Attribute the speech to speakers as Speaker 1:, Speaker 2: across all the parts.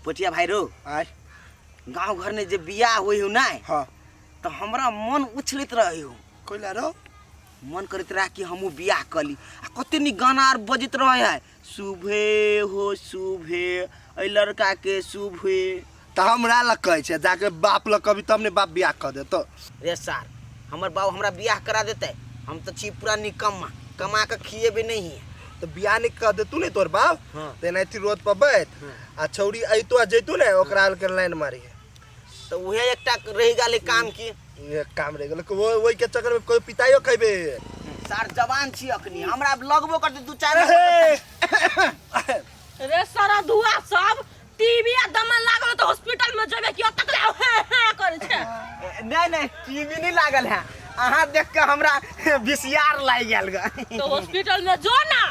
Speaker 1: पोटिया भाई रो
Speaker 2: आय
Speaker 1: गांव घर में जे बियाह होई हो ना
Speaker 2: हाँ
Speaker 1: तो हमरा मन उछलित रही हो
Speaker 2: कोइला रो
Speaker 1: मन करत रहा कि हमू बियाह कली आ कते नी गाना आर बजित रहे है शुभे हो शुभे ए लड़का के शुभे
Speaker 2: तो हमरा लग कहे छे जाके बाप लग कभी तब ने बाप बियाह कर दे तो
Speaker 1: रे सार हमर बाबू हमरा बियाह करा देते हम तो छी पूरा निकम्मा कमा के खिएबे नहीं है
Speaker 2: तो बियाह नहीं कर दे तू नहीं तोर बाप
Speaker 1: हाँ।
Speaker 2: ते नहीं थी रोड पर बैठ आ छौड़ी अइतो आ जइतो ने ओकरा हल के लाइन मारी है
Speaker 1: तो वही एकटा रह गले काम की
Speaker 2: ये काम रह गेल वो वही के चक्कर में कोई पिताइयो खइबे
Speaker 1: सार जवान छी अखनी हमरा लगबो करते दू चार
Speaker 3: रे सारा धुआ सब टीवी आ दम लागल तो हॉस्पिटल में जेबे कि तक करे छे
Speaker 1: नहीं नहीं टीवी नहीं लागल है अहाँ देख के हमरा विसियार लाग गेल ग
Speaker 3: तो हॉस्पिटल में जो ना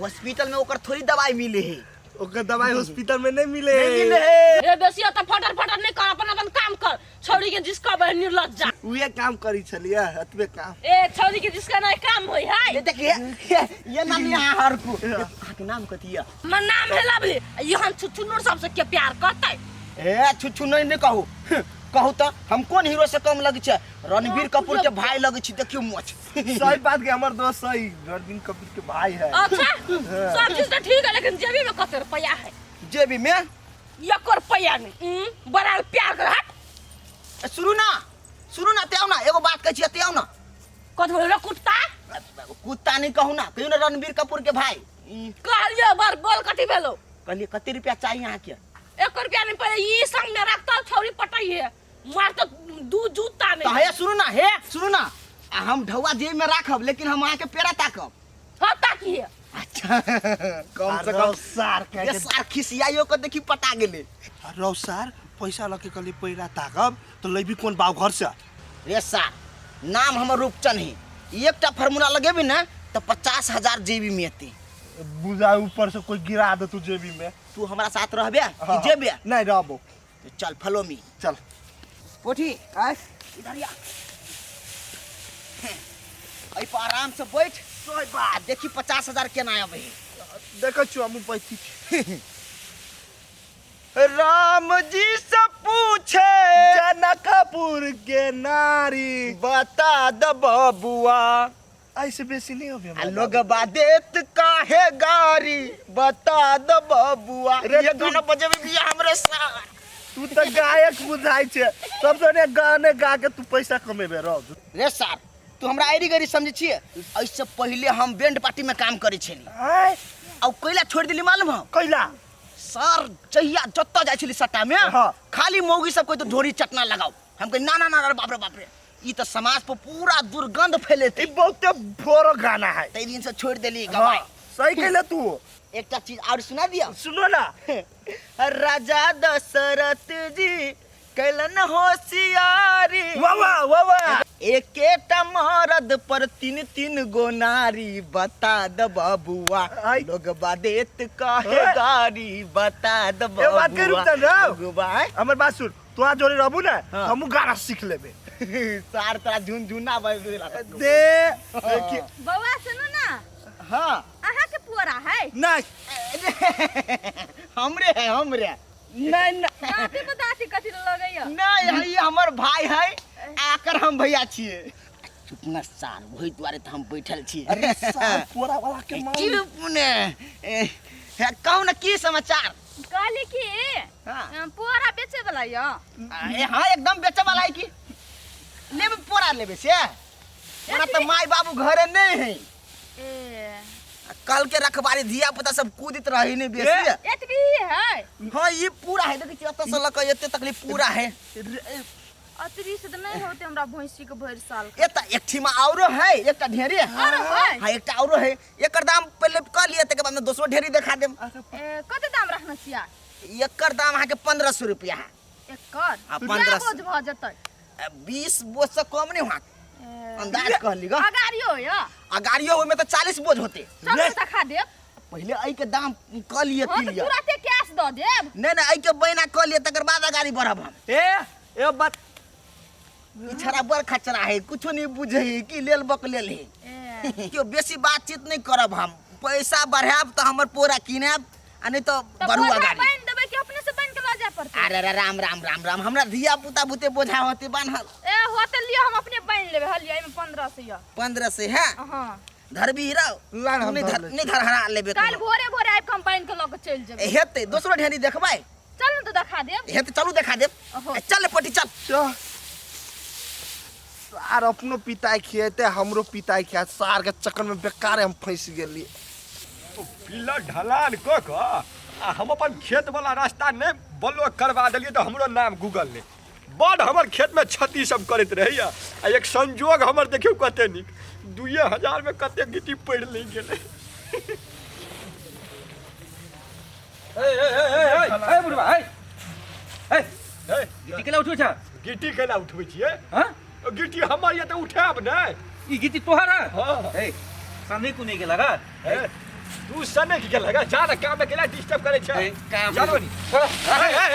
Speaker 1: हॉस्पिटल में ओकर थोड़ी दवाई मिले है
Speaker 2: ओकर दवाई हॉस्पिटल में नहीं मिले
Speaker 3: रे बेसिया तो फटर फटर नहीं कर अपन काम कर छौरी के जिसका बहन निर्लज्जा
Speaker 2: उहे काम करी छलिया अतबे काम
Speaker 3: ए छौरी के जिसका नहीं काम होई है
Speaker 1: ये देखिए ये नाम यहाँ हर को के नाम कथी है
Speaker 3: हमर नाम है लवली ये हम छुछुनूर सबसे के प्यार करते
Speaker 1: ए छुछु नहीं कहू कहू तो हम कौन हीरो से कम लगे छे रणबीर कपूर के भाई लगे छी देखियो मोछ
Speaker 2: सही बात के हमर दोस्त सही रणबीर कपूर के भाई है
Speaker 3: अच्छा सब चीज तो ठीक है लेकिन जेबी में कते रुपया है
Speaker 1: जेबी में
Speaker 3: 1 रुपया नहीं बड़ा प्यार कर हट
Speaker 1: सुनु ना ते आओ ना एगो बात कह छी ते आओ ना
Speaker 3: कत बोले कुत्ता
Speaker 1: कुत्ता नहीं कहू ना कहियो ना रणबीर कपूर के भाई
Speaker 3: कहलिए बार बोल कथी भेलो
Speaker 1: कहलिए कते रुपया चाहिए यहाँ के
Speaker 3: 1 रुपया नहीं पड़े ये संग में रखता छौरी पटाई है मार तो दू जूता
Speaker 1: तो
Speaker 3: नहीं
Speaker 1: हे सुनु ना आ हम ढौआ जेब में राखब लेकिन हम अहाँ के पेरा ताकब
Speaker 3: होता की है
Speaker 1: अच्छा कम से कम
Speaker 2: सार के
Speaker 1: ये सार खिसियाइयो के देखी पटा गेले
Speaker 2: रौ सार पैसा लके कली पैरा ताकब तो लेबी कोन बाव घर से
Speaker 1: रे सार नाम हमर रूपचन है एकटा फार्मूला लगेबी ना तो 50,000 जेबी में एते
Speaker 2: बुझा ऊपर से कोई गिरा दे तू जेबी में
Speaker 1: तू हमरा साथ रहबे कि
Speaker 2: हाँ,
Speaker 1: जेबे
Speaker 2: नहीं रहबो
Speaker 1: तो चल फॉलो मी
Speaker 2: चल
Speaker 1: पोठी आय इधर आ आई पर आराम से बैठ सोई बात देखी 50,000 केना आबे
Speaker 2: देखो छु हम पैती
Speaker 1: राम जी से पूछे
Speaker 2: जनकपुर के नारी
Speaker 1: बता द बबुआ
Speaker 2: ऐसे बेसी नहीं होबे
Speaker 1: आ लोग बादेत काहे गारी बता द बबुआ
Speaker 2: रे
Speaker 1: ये
Speaker 2: तू-
Speaker 1: गाना बजेबे भी हमरे साथ
Speaker 2: तू तो गायक बुझाई छे सबसे ने गाने गा के तू पैसा कमेबे रौ
Speaker 1: रे सार तू हमरा आईडी गरी समझे छिए ऐसे पहले हम बैंड पार्टी में काम करे छली
Speaker 2: आय
Speaker 1: अब कैला छोड़ दिली मालूम हो
Speaker 2: कैला
Speaker 1: सर जहिया जत्ता जाय छली सट्टा में
Speaker 2: हाँ।
Speaker 1: खाली मौगी सब कोई तो ढोरी चटना लगाओ हम कह ना रे बाप रे ई तो समाज पर पूरा दुर्गंध फैलेते
Speaker 2: ई बहुते फोरो गाना है
Speaker 1: तै दिन से छोड़ देली
Speaker 2: हाँ,
Speaker 1: गवाई
Speaker 2: सही कहले तू
Speaker 1: एकटा चीज और सुना दिया
Speaker 2: सुनो ना
Speaker 1: राजा दशरथ जी कैलन होशियारी
Speaker 2: वाह
Speaker 1: एकेटा मरद पर 3 गो नारी बता द बबुआ
Speaker 2: आई।
Speaker 1: लोग बादेत काहे गारी बता द
Speaker 2: ए बात के रुक जा
Speaker 1: बबुआ
Speaker 2: हमर बात सुन तू आ जोरे रहबू ना
Speaker 1: हाँ।
Speaker 2: हमहू गाना सीख लेबे
Speaker 1: सार तरा झुनझुना बजेला
Speaker 2: दे देखिए
Speaker 3: बउआ सुनो ना
Speaker 1: हां
Speaker 3: आहा के पुअरा है
Speaker 1: नहीं हमरे नहीं
Speaker 3: दाती बताती कथी लगैया
Speaker 1: नहीं ये हमर भाई है आकर हम भैया छिए चुप न सार वही द्वारे तो हम बैठल छी
Speaker 2: अरे सार पोरा वाला के मार
Speaker 1: चुप ने कहू ना की समाचार
Speaker 3: कहली की
Speaker 1: हाँ।
Speaker 3: पुअरा बेचे वाला या
Speaker 1: हाँ एकदम बेचे वाला है की लेबे पोरा लेबे से हमरा तो माई बाबू घरे नहीं है
Speaker 3: ए
Speaker 1: कल के रखबारी धिया पुता सब कूदित रही नहीं बेसी
Speaker 3: एतबी है
Speaker 1: हाँ ये पूरा है देखी एत से लक एते तकलीफ पूरा है
Speaker 3: अतरी से तो नहीं होते हमरा भैंसी के भर साल
Speaker 1: एता एकठी में औरो है एकटा ढेरी है
Speaker 3: औरो है?
Speaker 1: हाँ एकटा औरो है एकर दाम पहले कर लिए तके बाद में दूसरो ढेरी दिखा देम
Speaker 3: ए कते दाम रखना छिया
Speaker 1: एकर दाम अहाँ के 1500 रुपया है
Speaker 3: एकर
Speaker 1: हाँ,
Speaker 3: 1500
Speaker 1: 1500
Speaker 3: भ जतै
Speaker 1: 20 बोझ से कम नहीं हुआ अंदाज कहली ग
Speaker 3: अगारियो या
Speaker 1: गाड़ियों में तो 40 बोझ होते
Speaker 3: सब दिखा देब
Speaker 1: पहले आई के दाम कर लिए
Speaker 3: हां तो तुरंते कैश द देब
Speaker 1: नहीं आई के बहिना कर लिए तकर बाद गाड़ी बढ़ब हम
Speaker 2: ए बात
Speaker 1: इछरा बड़ खचरा है कुछ नहीं बुझे कि लेल बक लेल है क्यों बेसी बातचीत नहीं करब हम पैसा बढ़ाब तो हमर पोरा किनेब आ नहीं तो बढ़ुआ गाड़ी
Speaker 3: बन देबै कि अपने से बन
Speaker 1: अरे राम राम राम राम हमरा धिया पुता बुते बोझा होते बान्हल
Speaker 3: ए होते लियो हम अपने बांध लेबे हलिया एमे 15 से या
Speaker 1: 15 से है
Speaker 3: हां
Speaker 1: धरबी हीरा
Speaker 2: लान हम
Speaker 1: नहीं घर हरा लेबे
Speaker 3: काल भोरे भोरे आइ कंपाइन के लग चल जेबे
Speaker 1: हेते दोसरो ढेरी देखबै
Speaker 3: चल न तो दिखा देब
Speaker 1: हेते चलू देखा देब
Speaker 3: ओहो।
Speaker 1: चल पटी चल
Speaker 2: सार अपनो पिताई खिएते हमरो पिताई खिया सार के चक्कर में बेकार हम फंस गेली
Speaker 4: पिल्ला ढलान क क आ हम अपन खेत वाला रास्ता ने ब्लॉक करवा देलिए तो हमरो नाम गूगल ने बड़ हमर खेत में क्षति सब करत रहैया आ एक संजोग हमर देखियो कते निक 2000 में कते गिट्टी पड़ ले गेले
Speaker 5: ए बुढ़वा ए गिट्टी केला उठबै छ
Speaker 4: गिट्टी केना उठबै छियै
Speaker 5: हां
Speaker 4: गिट्टी हमर ये तो उठाब नै
Speaker 5: ई गिट्टी तोहर
Speaker 4: हां
Speaker 5: ए सने को नहीं गेला गा
Speaker 4: तू सने की लगा जा ना काम में केला डिस्टर्ब करे छै
Speaker 5: काम
Speaker 4: चलो नी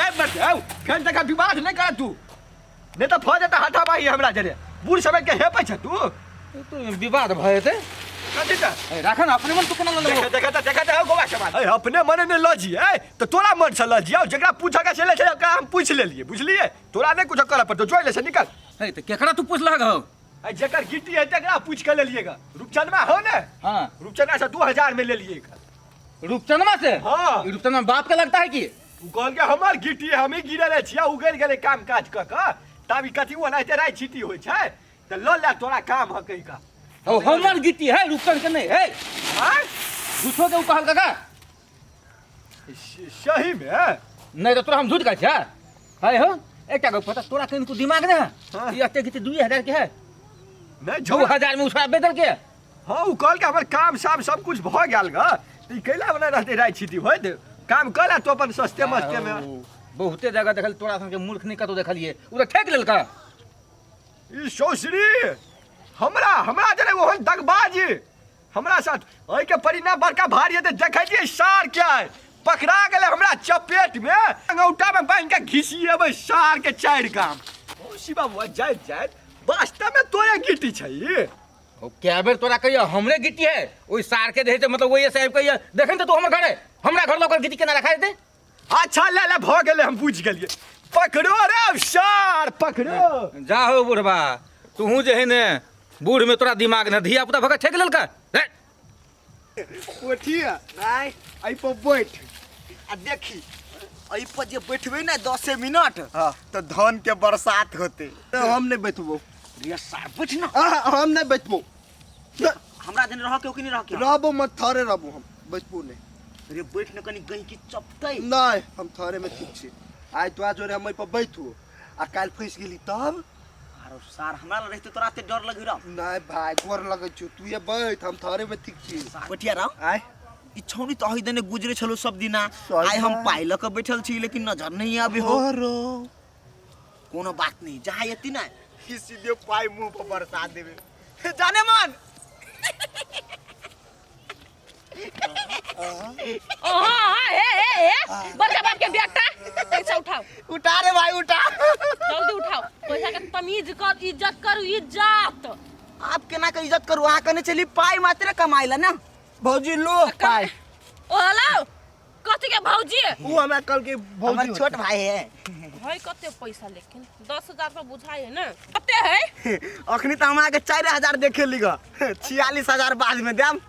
Speaker 4: ए मत आओ फेन तक विवाद नहीं कर तू नहीं तो फौज त हाथा बाही हमरा जरे बूढ़ समय के हेपै छ तू
Speaker 5: तो विवाद भए ते
Speaker 4: कथि त
Speaker 5: ए राखन अपने मन तू केना ल
Speaker 4: देखा गोवा के बात अपने मने ने लजी है तो तोरा मन से लजी आओ जकरा पूछा के चले छै हम पूछ लेलिए बुझलिए तोरा नहीं कुछ कर पर तो जोइ ले से निकल
Speaker 5: ए त केकरा तू पूछला ग
Speaker 4: ए जकर गिट्टी है तकरा पूछ के लेलिएगा रूपचंदमा हो ने
Speaker 5: हां
Speaker 4: रूपचंदमा से 2000 में ले लिएगा
Speaker 5: रूपचंदमा से
Speaker 4: हां
Speaker 5: रूपचंदमा बाप के लगता है कि
Speaker 4: उ कहल के हमर गिट्टी हम ही गिरले छिया उगल गेले काम काज क क ताबी कथि वो नहीं राय छिटी होय छै त ल ले तोरा काम ह कहि का
Speaker 5: ओ हमर गिट्टी है रूपचंद के नहीं है
Speaker 4: हां
Speaker 5: झूठो के उ कहल का
Speaker 4: सही में
Speaker 5: नहीं तो तोरा हम झूठ कहै छै है हो एकटा गप पता तोरा कहीं को दिमाग ने ई अते गिट्टी 2000 के है
Speaker 4: नहीं जो
Speaker 5: 2000 में उसका बेदल के
Speaker 4: हां उ कहल के हमर काम साम सब कुछ भ गेल ग ई कैला बना रहते राय छिटी होय दे काम कला तो अपन सस्ते मस्ते में
Speaker 5: बहुते जगह देखल तोरा सन के मूर्ख नहीं कतो देखलिए उ तो ठेक लेलका
Speaker 4: ई सौसरी हमरा जरे ओहन दगबाज हमरा साथ ओइ के परिणाम बड़का भारी है देखै छियै सार क्या है पकड़ा गेले हमरा चपेट में अंगौटा में बांध के घिसिएबै सार के 4 काम ओ शिवा वो जाय वास्तव में तोरे गिट्टी छै
Speaker 5: ओ क्या बेर तोरा कहियो हमरे गिट्टी है ओइ सार के देहे मतलब ओइ साहब कहियो देखन त तू हमर घरे हमरा घर लोकर गिट्टी केना रखा देते
Speaker 4: अच्छा ले भ गेले हम बुझ गेलिए पकड़ो रे सार पकड़ो
Speaker 5: जा हो बुढ़बा तू जे है ने बूढ़ में तोरा दिमाग न धिया पुता भगा ठेक लेलका
Speaker 2: ओठिया आइ आई पर बैठ
Speaker 1: आ देखी एहि पर जे बैठबै ना 10 मिनट
Speaker 2: हां
Speaker 1: तो धन के बरसात होते
Speaker 2: तो हम नहीं बैठबो
Speaker 1: रे सार बैठ ना
Speaker 2: हम नहीं बैठबो
Speaker 1: हमरा दिन रह के कि नहीं रह के
Speaker 2: रहबो मत थारे रहबो हम बैठबो नहीं
Speaker 1: रे बैठ न कनी गई की चपतै
Speaker 2: नहीं हम थारे में ठीक छी आइ तो जोरे हम पर बैठू आ काल फंस गेली तब
Speaker 1: अरे सार हमरा ल रहते तोरा ते डर लगी रह
Speaker 2: नहीं भाई गोर लगे छु तू ये बैठ हम थारे में ठीक छी
Speaker 1: बैठिया रह
Speaker 2: आइ
Speaker 1: ई छौनी तो अहि दने गुजरे छलो सब दिना
Speaker 2: सही
Speaker 1: आइ हम
Speaker 2: है।
Speaker 1: पाइ ल के बैठल छी लेकिन नजर नहीं आबे हो
Speaker 2: ओरो
Speaker 1: कोनो बात नहीं जहां यति ना सीधे पाइ मुंह पर बरसा देबे जाने मन
Speaker 3: बड़का बाप के बेटा पैसा उठाओ
Speaker 1: उठा रे भाई उठा
Speaker 3: जल्दी उठाओ पैसा के तमीज कर इज्जत करू इज्जत
Speaker 1: आप केना के इज्जत करू आ कने चली पाइ मात्र कमाइला ना
Speaker 2: भौजी लो पाइ
Speaker 3: ओ हेलो कथि के भौजी
Speaker 2: ऊ हमरा कल के भौजी
Speaker 1: हमर छोट भाई है
Speaker 3: भाई कते पैसा लेकिन 10000 पर बुझाई है ना कते है
Speaker 1: अखनी तो हमरा के 4000 देखे लीग 46000 बाद में देम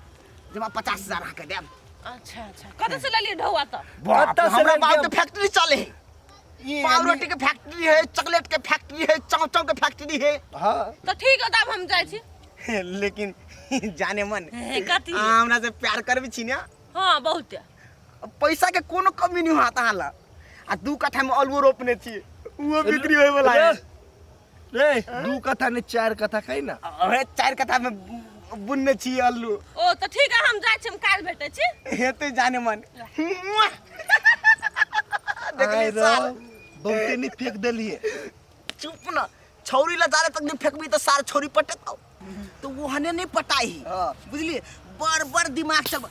Speaker 1: जमा 50000 आ के देम
Speaker 3: अच्छा अच्छा कते से ले लिए ढौआ त
Speaker 1: बाप
Speaker 2: से
Speaker 1: हमरा
Speaker 2: ले
Speaker 1: बाप
Speaker 2: लिया।
Speaker 1: के फैक्ट्री चले है पाव रोटी के फैक्ट्री है चॉकलेट के फैक्ट्री है चाव के फैक्ट्री है
Speaker 2: हां
Speaker 3: तो ठीक है तब हम जाय छी
Speaker 1: लेकिन जाने मन
Speaker 3: कथि
Speaker 1: हमरा से प्यार करबी छी ना
Speaker 3: हां बहुत
Speaker 1: पैसा के कोनो कमी नहीं होता हाला आ 2 कट्ठा में अलू रोपने छी वो बिक्री होय वाला है
Speaker 2: रे 2 कथा ने 4 कथा खाई ना
Speaker 1: अरे 4 कट्ठा में बुनने छी अलू
Speaker 3: ओ तो ठीक है हम जाय छी हम काल भेटै छी
Speaker 1: हेते जाने मन
Speaker 2: देखली सार बहुते नहीं फेंक देलिए
Speaker 1: चुप ना छौरी ला जाले तक नहीं फेंकबी तो सार छोरी पटत तो वो हने नहीं पटाई बुझलिए बार दिमाग चल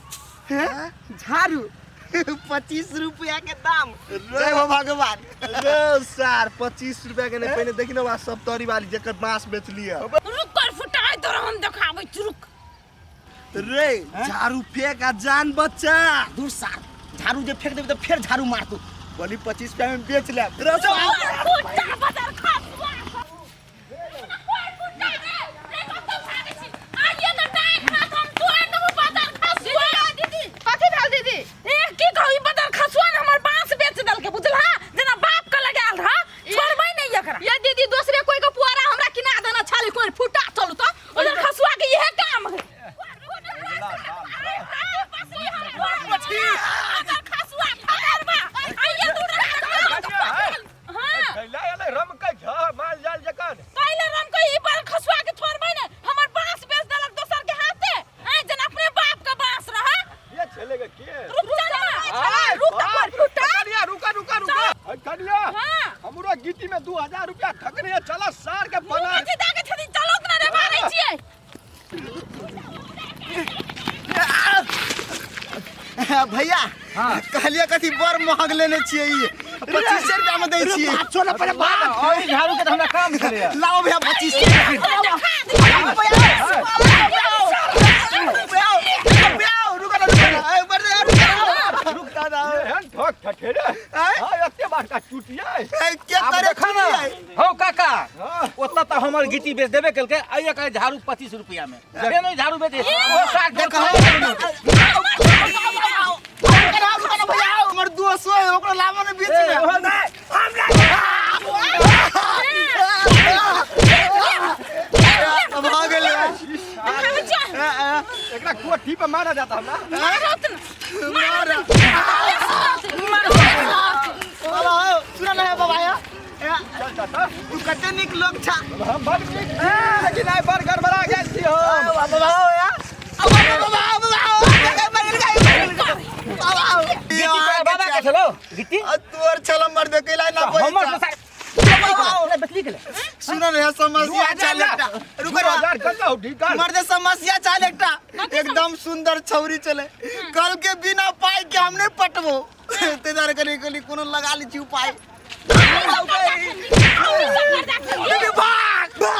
Speaker 1: झाड़ू 25 रुपया के दाम जय हो भगवान
Speaker 2: रे सार 25 रुपया के नहीं पहले देखी ना वहां सब तोरी वाली जकर बांस बेच लिया
Speaker 3: रुक कर फुटाई तो हम देखाबै छी रुक
Speaker 2: रे झाड़ू फेंक आ जान बच्चा
Speaker 1: दूर सार झाड़ू जे फेंक देबे तो फिर झाड़ू मार तू
Speaker 2: बोली 25 रुपया में बेच ले
Speaker 3: कुत्ता बाजार खसुआ आइए ना टाइम ना हम तो एकदम बाजार खसुआ दीदी कथि भेल दीदी ए की कहू बाजार खसुआ ने हमर बांस बेच दल के बुझला जना बाप का लगाल रहा छोड़बै नहीं एकरा ये दीदी दूसरे कोई के पुआरा हमरा किना देना छाली कोई फुटा चलू तो उधर खसुआ के यह काम है खसुआ खबरबा आइए तू
Speaker 4: कैला एले रम के झ माल जाल जकन
Speaker 3: पहले रम को ई पर खसुआ के छोड़बै ने हमर बांस बेच देलक दोसर के हाथे ए जन अपने बाप का बांस रहा
Speaker 4: ये चलेगा के
Speaker 3: रुक जा रुक पर फुटा
Speaker 4: कनिया रुका रुका रुका कनिया
Speaker 3: हां
Speaker 4: हमरो गिट्टी में 2000 रुपया ठगने चला सार के बना
Speaker 3: कथि दाके छथि चलो ना रे मारै छियै
Speaker 2: भैया कहलिए कथी बड़ महग लेने छिए ई 25 रुपया में दै छिए
Speaker 1: छोड़ पड़े बाप
Speaker 5: और झाड़ू के तो हमरा काम करे
Speaker 2: लाओ भैया 25 रुक दादा
Speaker 4: एहन ठग ठठेरे हां एते बात का चुटिया
Speaker 2: क्या करे खाना
Speaker 5: हो काका ओतना तो हमर गिट्टी बेच देबे केलके आइए का झाड़ू 25 रुपया में दे नहीं झाड़ू बेचे वो साग देखो
Speaker 2: हमर दोस्त है ओकरा लावा ने बेच ले भाग गेले
Speaker 4: एकरा कोठी पे मारा जाता हमरा
Speaker 2: मारा सुना ना है बाबा
Speaker 4: चल चाचा
Speaker 2: तू कते निक लोग छा
Speaker 4: हम बड़ नीक लेकिन आई बार गड़बड़ा गेल छी हम
Speaker 2: बाबा या
Speaker 5: बाबा के चलो गिट्टी
Speaker 2: तोर छल मर दे कैला ना
Speaker 5: हमर
Speaker 2: पैसा
Speaker 5: साग बतली के
Speaker 2: सुनो रे समस्या चल एकटा रुको
Speaker 4: 2000 कता हो ठीक
Speaker 2: मर दे समस्या चल एकटा एकदम सुंदर छौरी चले कल के बिना पाई के हम नहीं पटबो तेदार करे कोनो लगा ली छी उपाय